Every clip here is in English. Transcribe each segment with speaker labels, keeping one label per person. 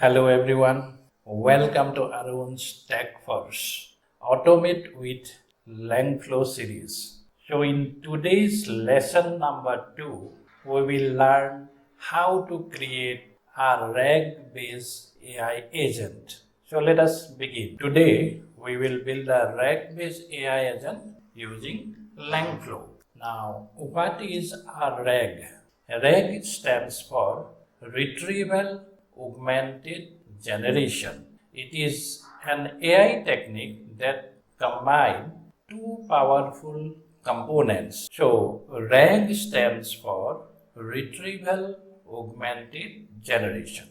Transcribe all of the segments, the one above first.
Speaker 1: Hello everyone, welcome to Arun's TechForge Automate with Langflow series. So in today's lesson number 2, we will learn how to create a RAG-based AI agent. So let us begin. Today we will build a RAG-based AI agent using Langflow. Now what is a RAG? RAG stands for Retrieval-Augmented Generation. It is an AI technique that combines two powerful components. So, RAG stands for Retrieval-Augmented Generation.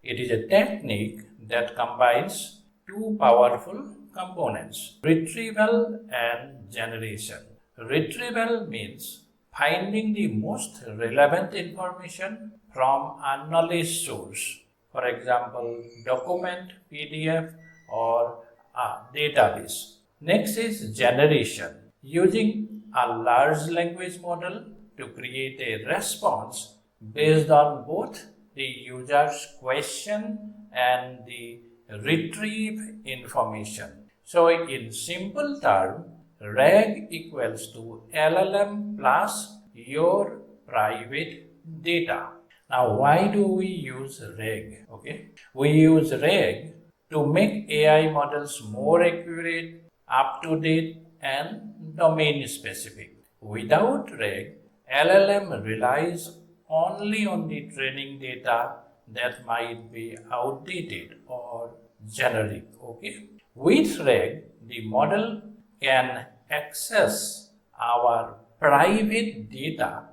Speaker 1: It is a technique that combines two powerful components, retrieval and generation. Retrieval means finding the most relevant information from a knowledge source, for example, document, PDF, or a database. Next is generation, using a large language model to create a response based on both the user's question and the retrieve information. So in simple terms, RAG equals to LLM plus your private data. Now, why do we use RAG? We use RAG to make AI models more accurate, up-to-date, and domain-specific. Without RAG, LLM relies only on the training data that might be outdated or generic. With RAG, the model can access our private data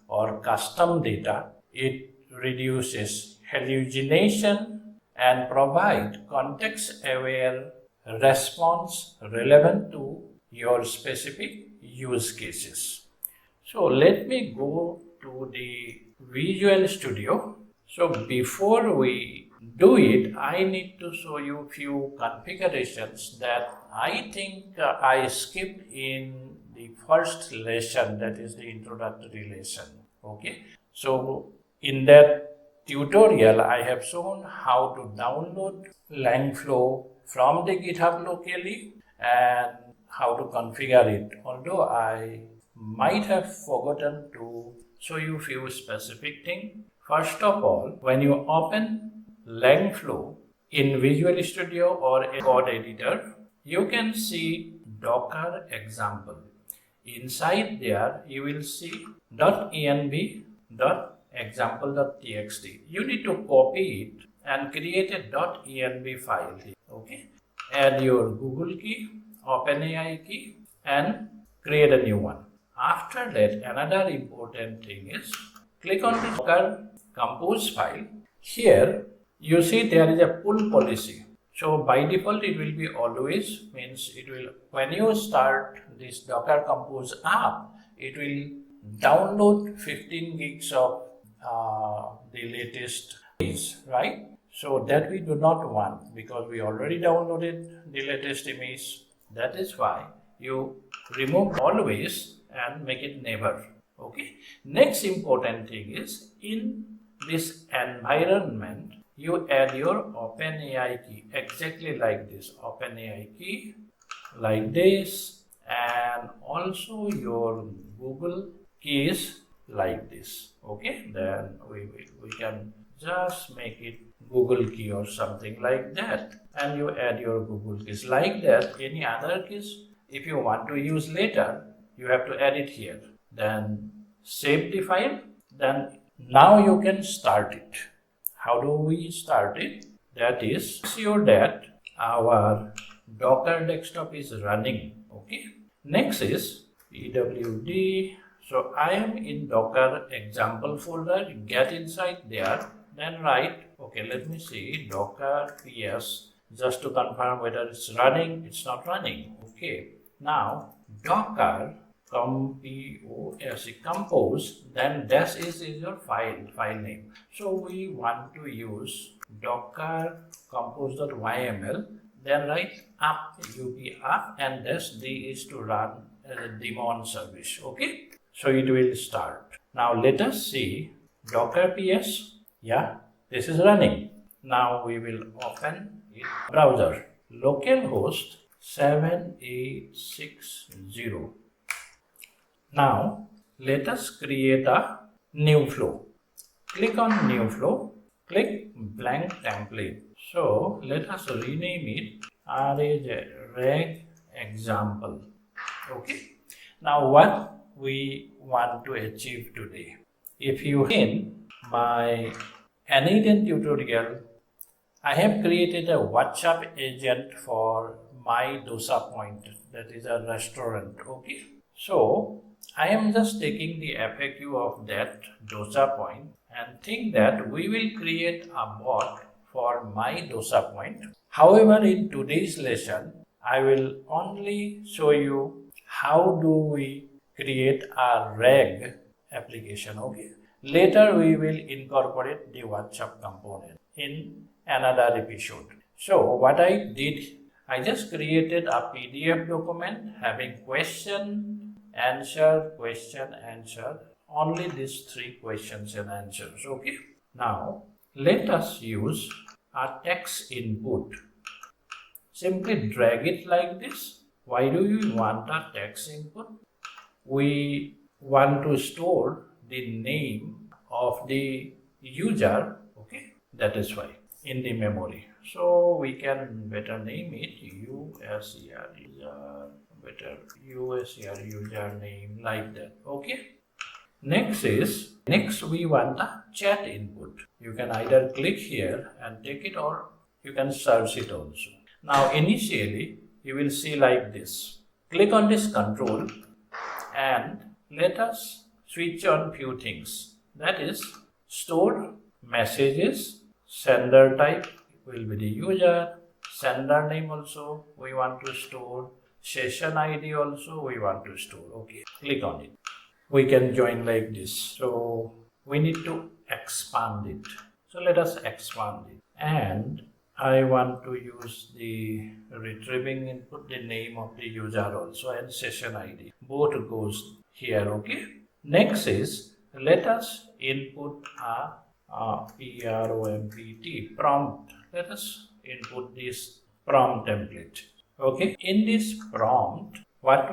Speaker 1: or custom data. It reduces hallucination and provide context-aware response relevant to your specific use cases. So let me go to the Visual Studio. So before we do it, I need to show you few configurations that I think I skipped in the first lesson, that is the introductory lesson. So in that tutorial, I have shown how to download Langflow from the GitHub locally and how to configure it, although I might have forgotten to show you few specific things. First of all, when you open Langflow in Visual Studio or a code editor, you can see Docker example. Inside there, you will see .env, .example.txt. You need to copy it and create a .env file. Add your Google key, OpenAI key, and create a new one. After that, another important thing is click on the Docker compose file. Here, you see there is a pull policy. So by default, it will be always, means it will, when you start this Docker compose app, it will download 15 gigs of the latest image, right? So that we do not want because we already downloaded the latest image. That is why you remove always and make it never. Next important thing is in this environment, you add your OpenAI key exactly like this. OpenAI key like this, and also your Google keys like this. Then we can just make it Google key or something like that, and you add your Google keys like that. Any other keys, if you want to use later, you have to add it here. Then save the file. Then now you can start it. How do we start it? That is, ensure that our Docker desktop is running. Next is pwd. So I am in Docker example folder. Get inside there. Then write. Let me see Docker ps just to confirm whether it's running. It's not running. Now Docker compose, then dash is your file name. So we want to use Docker compose.yml, then write up and dash d is to run daemon service. So it will start. Now let us see Docker ps. Yeah, this is running. Now we will open it. Browser localhost 7860. Now let us create a new flow. Click on new flow. Click blank template. So let us rename it reg example. Okay. Now what we want to achieve today. If you in my Anyden tutorial, I have created a WhatsApp agent for myDosapoint, that is a restaurant. Okay. So I am just taking the FAQ of that Dosapoint and think that we will create a bot for myDosapoint. However, in today's lesson, I will only show you how do we create a reg application. Okay. Later, we will incorporate the WhatsApp component in another episode. So what I did, I just created a PDF document having question, answer, only these 3 questions and answers. Okay. Now let us use a text input. Simply drag it like this. Why do you want a text input? We want to store the name of the user. Okay, that is why, in the memory. So we can better name it USER user, better USER username, like that. Okay. Next we want a chat input. You can either click here and take it, or you can search it also. Now initially you will see like this. Click on this control and let us switch on few things. That is, store messages, sender type will be the user, sender name also we want to store, session ID also we want to store. Okay, click on it. We can join like this. So we need to expand it. So let us expand it. And I want to use the retrieving input, the name of the user also, and session ID. Both goes here. Okay. Next is, let us input a prompt. Let us input this prompt template. Okay. In this prompt, what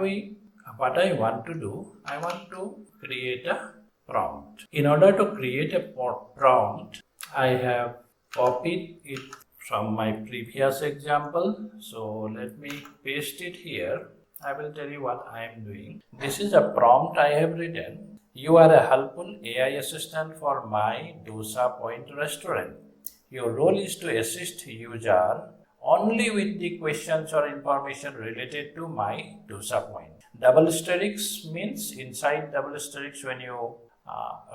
Speaker 1: I want to do, I want to create a prompt. In order to create a prompt, I have copied it from my previous example. So let me paste it here. I will tell you what I am doing. This is a prompt I have written. You are a helpful AI assistant for myDosapoint restaurant. Your role is to assist user only with the questions or information related to myDosapoint. Double asterisks means inside double asterisks when you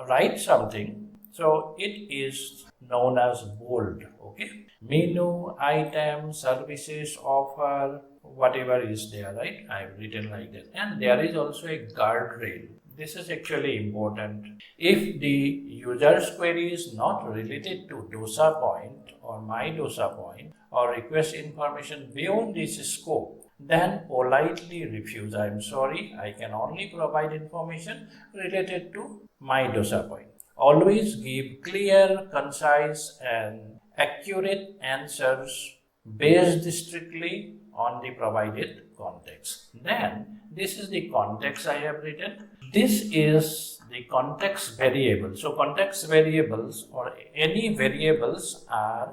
Speaker 1: write something, so it is known as bold. Okay, menu, item, services, offer, whatever is there, right? I have written like that. And there is also a guardrail. This is actually important. If the user's query is not related to Dosapoint or myDosapoint or request information beyond this scope, then politely refuse. I am sorry, I can only provide information related to myDosapoint. Always give clear, concise, and accurate answers based strictly on the provided context. Then this is the context I have written. This is the context variable. So context variables or any variables are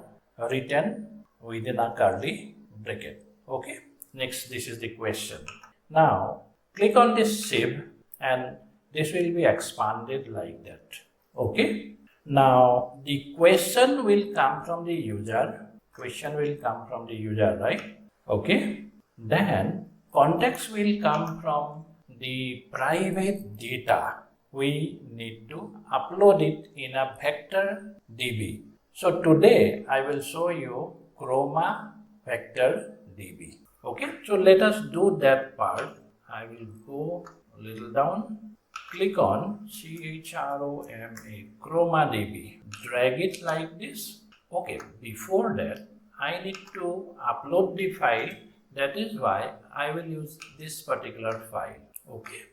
Speaker 1: written within a curly bracket. Okay. Next, this is the question. Now click on this save and this will be expanded like that. Okay. Now the question will come from the user. Question will come from the user, right? Okay. Then context will come from the private data. We need to upload it in a vector DB. So today I will show you Chroma vector DB. Okay, so let us do that part. I will go a little down, click on Chroma DB, drag it like this. Okay, before that I need to upload the file. That is why I will use this particular file. Okay,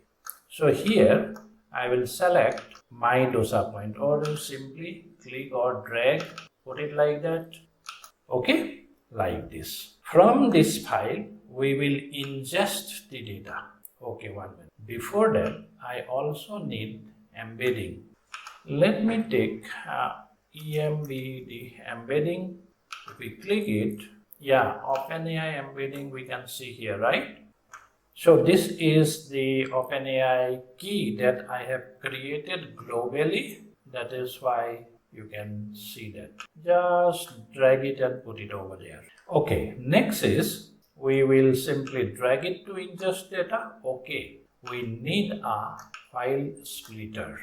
Speaker 1: so here I will select myDosapoint, or you simply click or drag Put it like that. Okay, like this. From this file, we will ingest the data. Okay, 1 minute. Before that, I also need embedding. Let me take EMBD embedding. If we click it, yeah, OpenAI embedding we can see here, right? So this is the OpenAI key that I have created globally. That is why you can see that. Just drag it and put it over there. Okay, next is we will simply drag it to ingest data. Okay, we need a file splitter.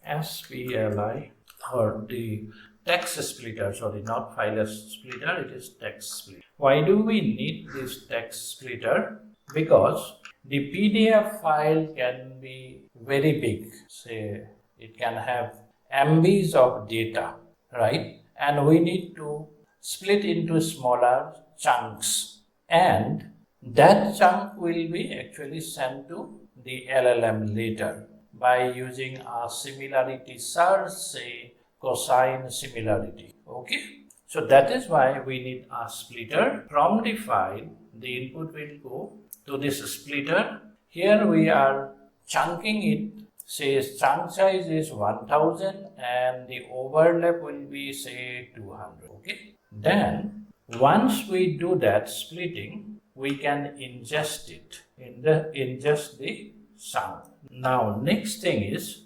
Speaker 1: SPLI or the text splitter, sorry, not file splitter, it is text splitter. Why do we need this text splitter? Because the PDF file can be very big, say it can have MBs of data, right? And we need to split into smaller chunks, and that chunk will be actually sent to the LLM later by using a similarity search, say cosine similarity. Okay, so that is why we need a splitter. From the file, the input will go to this splitter. Here we are chunking it, say chunk size is 1000 and the overlap will be say 200. Okay, then once we do that splitting, we can ingest it, ingest the sound. Now next thing is,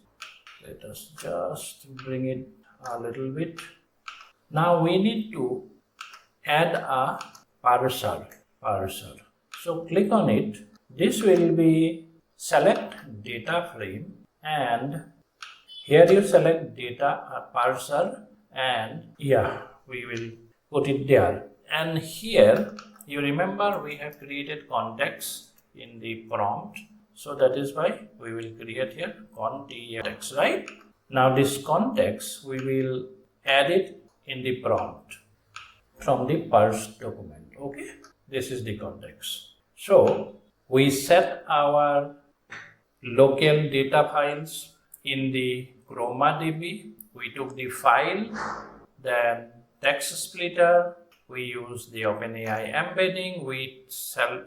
Speaker 1: let us just bring it a little bit. Now we need to add a parser. So click on it. This will be select data frame, and here you select data parser, and yeah, we will put it there. And here you remember we have created context in the prompt. So that is why we will create here context, right? Now this context we will add it in the prompt from the parse document. Okay, this is the context. So we set our local data files in the Chroma DB. We took the file, then text splitter. We use the OpenAI embedding. We sell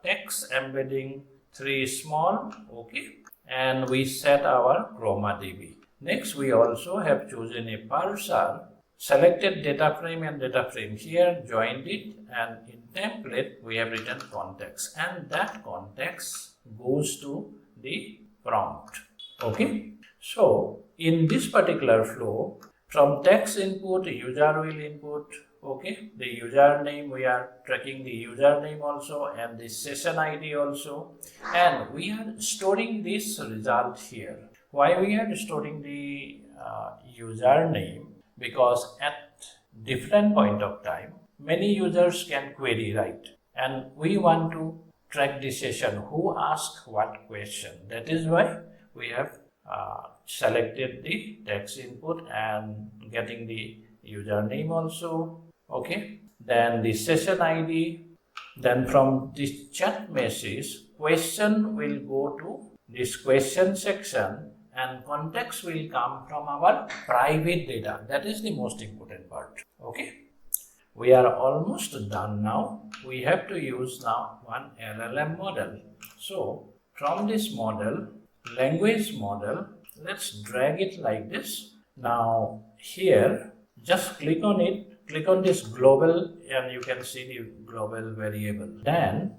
Speaker 1: text embedding 3 small, okay, and we set our Chroma DB. Next, we also have chosen a parser, selected data frame and data frame here, joined it, and in template we have written context, and that context goes to the prompt. Okay, so in this particular flow, from text input, user will input. Okay, the username, we are tracking the username also and the session ID also, and we are storing this result here. Why we are storing the username? Because at different point of time, many users can query, right? And we want to track the session, who asked what question. That is why we have selected the text input and getting the username also. Okay, then the session ID, then from this chat message, question will go to this question section, and context will come from our private data. That is the most important part. Okay, we are almost done now. We have to use now one LLM model. So from this model, language model, let's drag it like this. Now here, just click on it. Click on this global and you can see the global variable. Then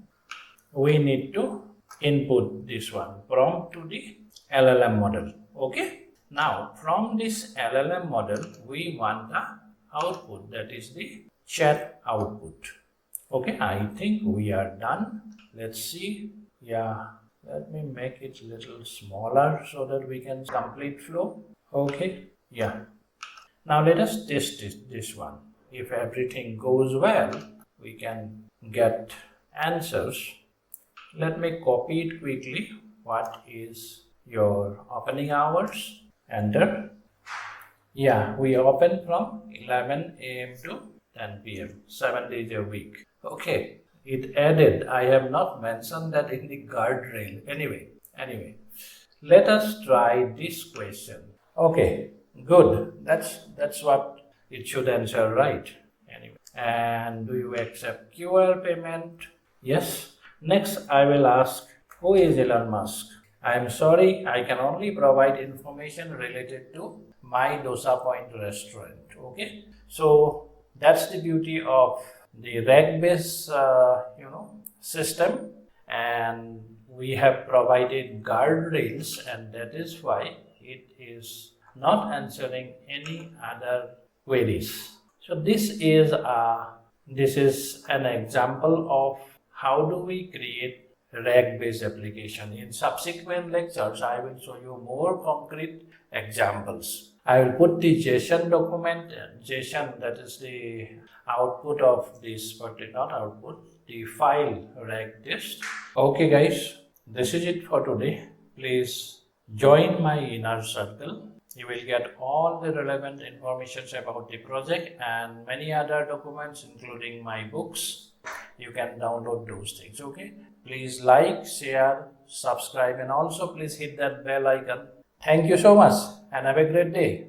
Speaker 1: we need to input this one, prompt to the LLM model. Okay. Now from this LLM model, we want the output, that is the chat output. Okay, I think we are done. Let's see. Yeah, let me make it a little smaller so that we can complete flow. Okay, yeah. Now let us test this one. If everything goes well, we can get answers. Let me copy it quickly. What is your opening hours? Enter. Yeah, we open from 11 a.m. to 10 p.m. 7 days a week. Okay, it added. I have not mentioned that in the guardrail. Anyway, let us try this question. Okay, good. That's what it should answer right. Anyway, and do you accept QR payment? Yes. Next, I will ask, who is Elon Musk? I am sorry, I can only provide information related to myDosapoint restaurant. Okay, so that's the beauty of the RAG-based system, and we have provided guardrails, and that is why it is not answering any other queries. So this is an example of how do we create RAG-based application. In subsequent lectures, I will show you more concrete examples. I will put the JSON document, JSON, that is the output of this, but not output, the file RAG test. Okay guys, this is it for today. Please join my inner circle. You will get all the relevant information about the project and many other documents, including my books. You can download those things. Okay, please like, share, subscribe, and also please hit that bell icon. Thank you so much and have a great day.